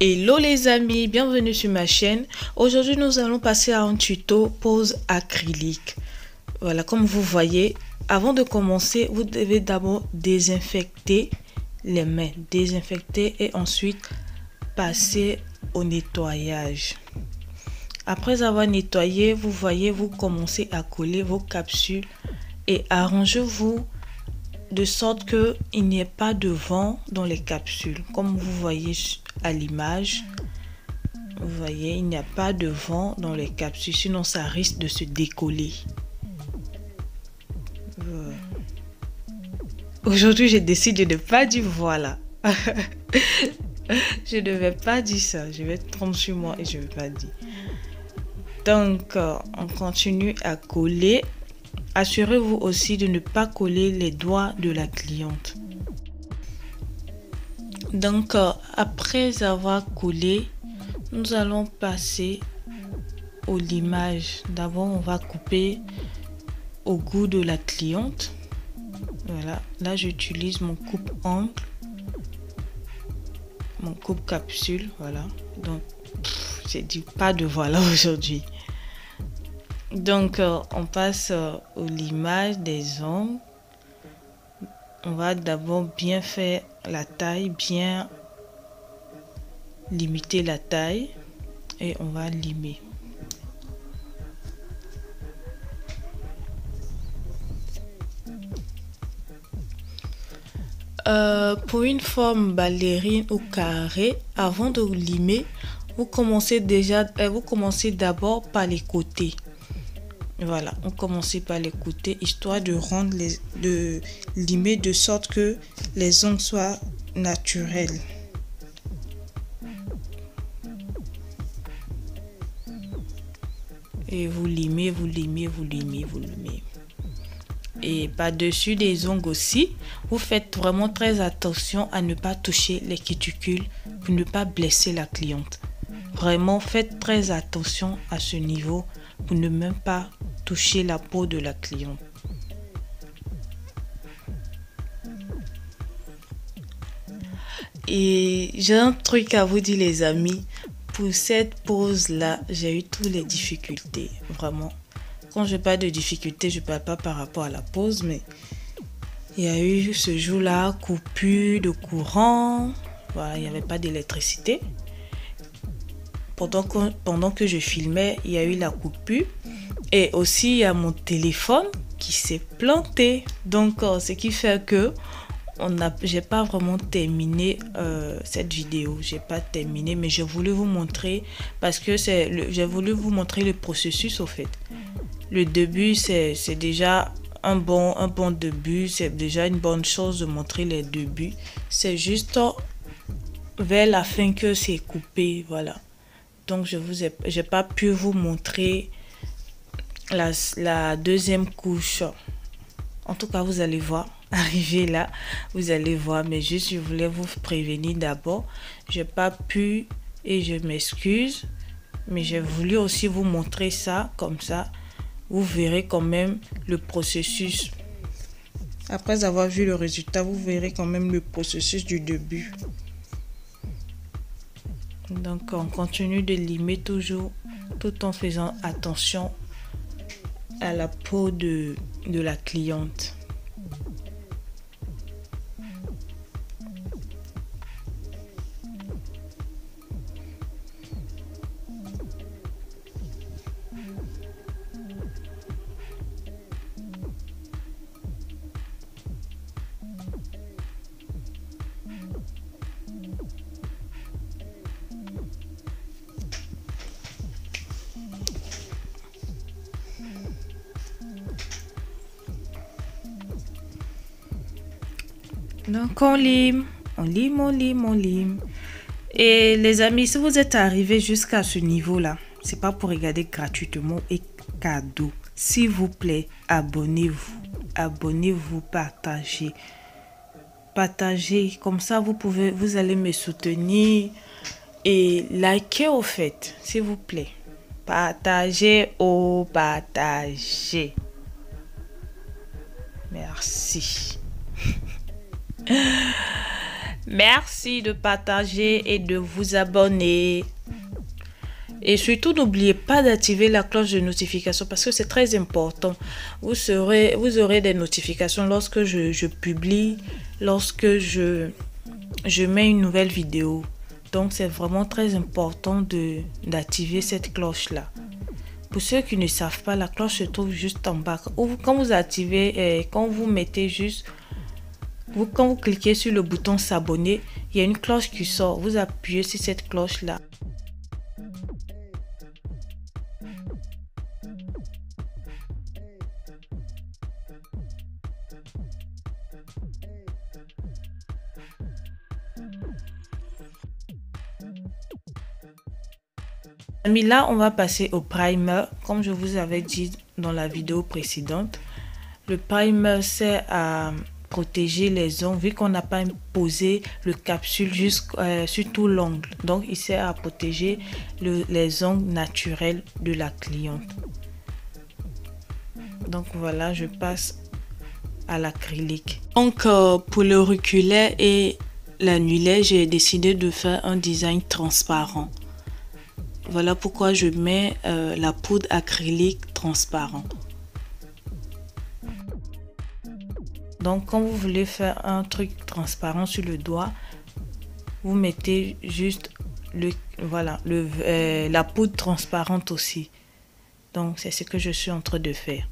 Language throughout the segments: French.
Hello les amis, bienvenue sur ma chaîne. Aujourd'hui nous allons passer à un tuto pose acrylique. Voilà, comme vous voyez, avant de commencer, vous devez d'abord désinfecter les mains, désinfecter et ensuite passer au nettoyage. Après avoir nettoyé, vous voyez, vous commencez à coller vos capsules et arrangez-vous de sorte que il n'y ait pas de vent dans les capsules. Comme vous voyez à l'image, vous voyez, il n'y a pas de vent dans les capsules, sinon ça risque de se décoller. Aujourd'hui, je décide de ne pas dire voilà. Je ne vais pas dire ça. Je vais être trompe sur moi et je ne vais pas dire. Donc, on continue à coller. Assurez-vous aussi de ne pas coller les doigts de la cliente. Donc, après avoir collé, nous allons passer au limage. D'abord, on va couper au goût de la cliente. Voilà, là j'utilise mon coupe-ongle, mon coupe-capsule, voilà. Donc, j'ai dit pas de voilà aujourd'hui. Donc, on passe au limage des ongles. On va d'abord bien faire la taille, bien limiter la taille et on va limer. Pour une forme ballerine ou carré, avant de limer, vous commencez d'abord par les côtés. Voilà, on commence par les côtés histoire de rendre de limer de sorte que les ongles soient naturels. Et vous limez, vous limez, vous limez, vous limez. Et par-dessus les ongles aussi, vous faites vraiment très attention à ne pas toucher les cuticules pour ne pas blesser la cliente. Vraiment, faites très attention à ce niveau pour ne même pas toucher la peau de la cliente. Et j'ai un truc à vous dire les amis, pour cette pose là, j'ai eu toutes les difficultés, vraiment. Quand je parle de difficultés, je ne parle pas par rapport à la pose, mais il y a eu ce jour-là, coupure de courant, voilà, il n'y avait pas d'électricité. Pendant que je filmais, il y a eu la coupure. Et aussi, il y a mon téléphone qui s'est planté. Donc, ce qui fait que j'ai pas vraiment terminé cette vidéo. J'ai pas terminé, mais j'ai voulu vous montrer parce que j'ai voulu vous montrer le processus au fait. Le début, c'est déjà un bon début. C'est déjà une bonne chose de montrer les débuts. C'est juste vers la fin que c'est coupé, voilà. Donc, j'ai pas pu vous montrer la deuxième couche. En tout cas, vous allez voir. Arrivé là, vous allez voir. Mais juste, je voulais vous prévenir d'abord. J'ai pas pu et je m'excuse. Mais j'ai voulu aussi vous montrer ça. Comme ça, vous verrez quand même le processus. Après avoir vu le résultat, vous verrez quand même le processus du début. Donc, on continue de limer toujours tout en faisant attention à la peau de la cliente. Donc on lime, on lime, on lime, on lime. Et les amis, si vous êtes arrivés jusqu'à ce niveau-là, c'est pas pour regarder gratuitement et cadeau. S'il vous plaît, abonnez-vous. Abonnez-vous, partagez. Partagez, comme ça vous allez me soutenir. Et likez au fait, s'il vous plaît. Partagez, partagez. Merci. Merci de partager et de vous abonner. Et surtout, n'oubliez pas d'activer la cloche de notification parce que c'est très important. Vous aurez des notifications lorsque je publie, lorsque je mets une nouvelle vidéo. Donc, c'est vraiment très important d'activer cette cloche-là. Pour ceux qui ne savent pas, la cloche se trouve juste en bas. Quand vous activez, quand vous mettez juste... Quand vous cliquez sur le bouton s'abonner, il y a une cloche qui sort. Vous appuyez sur cette cloche-là. Là, on va passer au primer. Comme je vous avais dit dans la vidéo précédente, le primer sert à protéger les ongles vu qu'on n'a pas posé le capsule sur tout l'ongle. Donc, il sert à protéger les ongles naturels de la cliente. Donc, voilà, je passe à l'acrylique. Donc, pour l'auriculaire et l'annulaire, j'ai décidé de faire un design transparent. Voilà pourquoi je mets la poudre acrylique transparent. Donc, quand vous voulez faire un truc transparent sur le doigt, vous mettez juste la poudre transparente aussi. Donc, c'est ce que je suis en train de faire.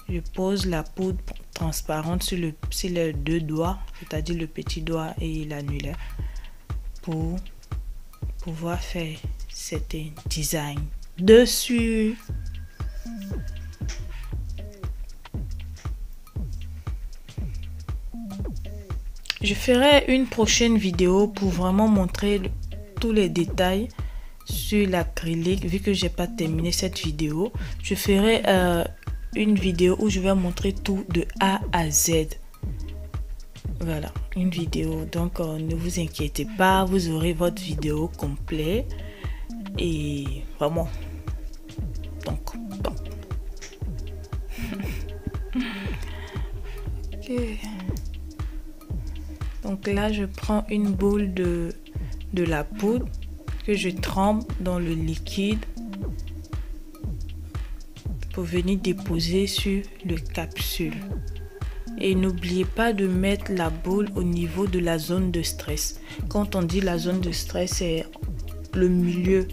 Je pose la poudre transparente sur les deux doigts, c'est-à-dire le petit doigt et l'annulaire, pour pouvoir faire cet design dessus. Je ferai une prochaine vidéo pour vraiment montrer tous les détails sur l'acrylique. Vu que j'ai pas terminé cette vidéo, je ferai une vidéo où je vais montrer tout de A à Z. Voilà, une vidéo. Donc ne vous inquiétez pas, vous aurez votre vidéo complète. Et vraiment, donc. Okay. Donc là, je prends une boule de la poudre que je trempe dans le liquide pour venir déposer sur le capsule. Et n'oubliez pas de mettre la boule au niveau de la zone de stress. Quand on dit la zone de stress, c'est le milieu.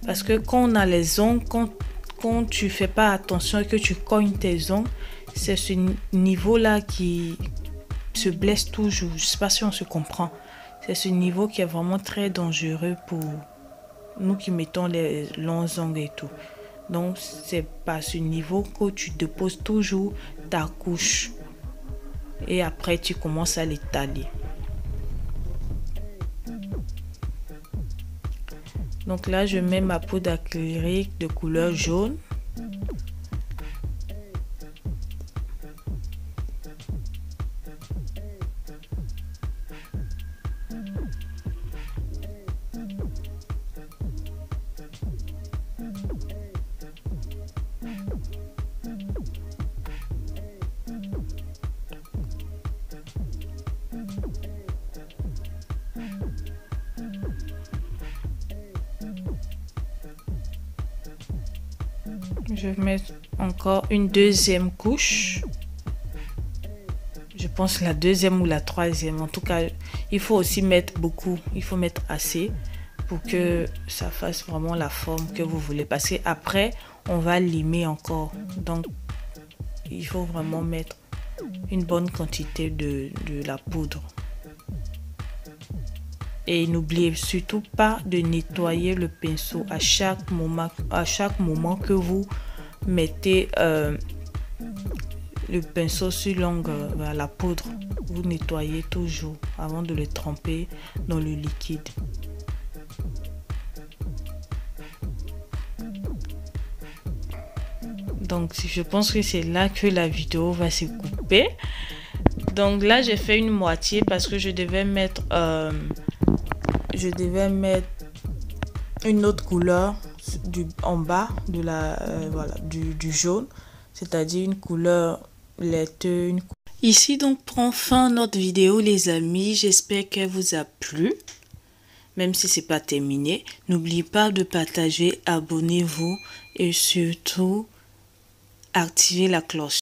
Parce que quand on a les ongles, quand tu fais pas attention et que tu cognes tes ongles, c'est ce niveau-là qui se blesse toujours. Je sais pas si on se comprend. C'est ce niveau qui est vraiment très dangereux pour nous qui mettons les longs ongles et tout. Donc c'est pas ce niveau que tu déposes toujours ta couche. Et après tu commences à l'étaler. Donc là, je mets ma poudre acrylique de couleur jaune. Je vais mettre encore une deuxième couche. Je pense la deuxième ou la troisième. En tout cas, il faut aussi mettre beaucoup. Il faut mettre assez pour que ça fasse vraiment la forme que vous voulez. Parce qu'après, on va limer encore. Donc, il faut vraiment mettre une bonne quantité de la poudre. Et n'oubliez surtout pas de nettoyer le pinceau à chaque moment que vous mettez le pinceau sur l'ongle, la poudre. Vous nettoyez toujours avant de le tremper dans le liquide. Donc je pense que c'est là que la vidéo va se couper. Donc là j'ai fait une moitié parce que je devais mettre une autre couleur en bas de du jaune, c'est-à-dire une couleur laiteuse. Ici donc prend fin notre vidéo les amis, j'espère qu'elle vous a plu. Même si c'est pas terminé, n'oubliez pas de partager, abonnez-vous et surtout activez la cloche.